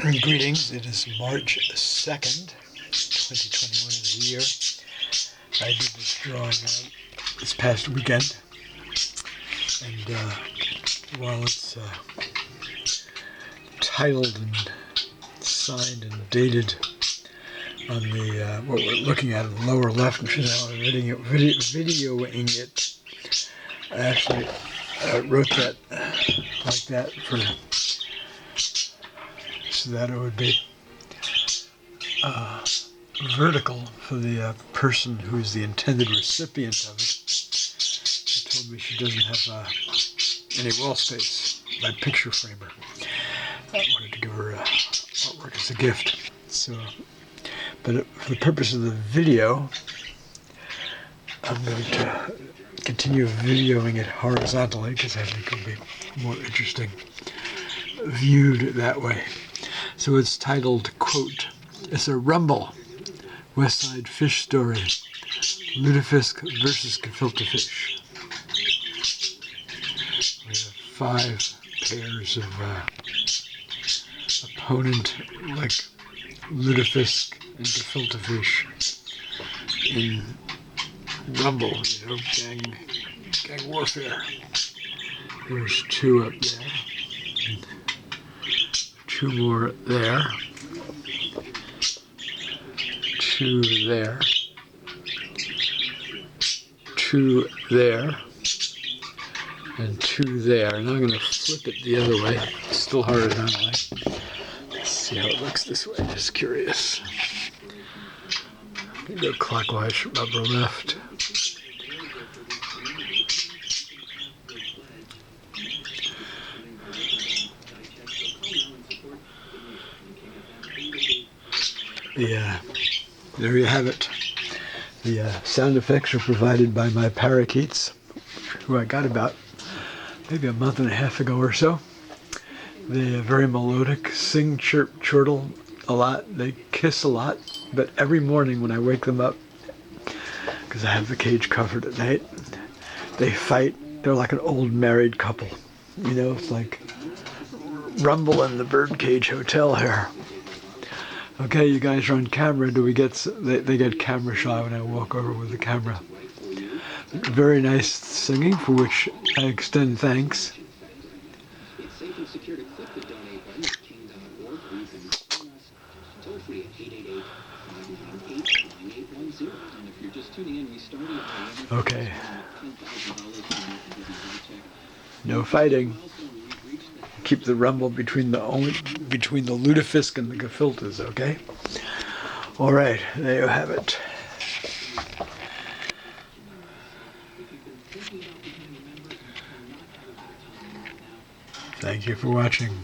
Greetings, it is March 2nd, 2021 is the year. I did this drawing this past weekend, and while it's titled and signed and dated on the what we're looking at in the lower left, which is how I'm videoing it, I actually wrote that like that so that it would be vertical for the person who's the intended recipient of it. She told me she doesn't have any wall space by picture framer. I wanted to give her artwork as a gift. So, but for the purpose of the video, I'm going to continue videoing it horizontally because I think it'll be more interesting viewed that way. So it's titled, quote, "It's a rumble, West Side fish story, Lutefisk versus Gefilte fish." We have 5 pairs of opponent like Lutefisk and Gefilte fish in rumble, gang warfare. There's 2 up there. 2 more there, 2 there, 2 there, and 2 there. And I'm going to flip it the other way, still horizontally. Let's see how it looks this way, just curious. I'm going to go clockwise from upper left. There you have it. The sound effects are provided by my parakeets, who I got about maybe a month and a half ago or so. They're very melodic, sing, chirp, chortle a lot. They kiss a lot, but every morning when I wake them up, because I have the cage covered at night, they fight. They're like an old married couple. You know, it's like Rumble in the Birdcage Hotel here. Okay, you guys are on camera. They get camera shy when I walk over with the camera. Very nice singing, for which I extend thanks. Okay. No fighting. Keep the rumble between the Lutefisk and the Gefiltes, okay? All right, there you have it. Thank you for watching.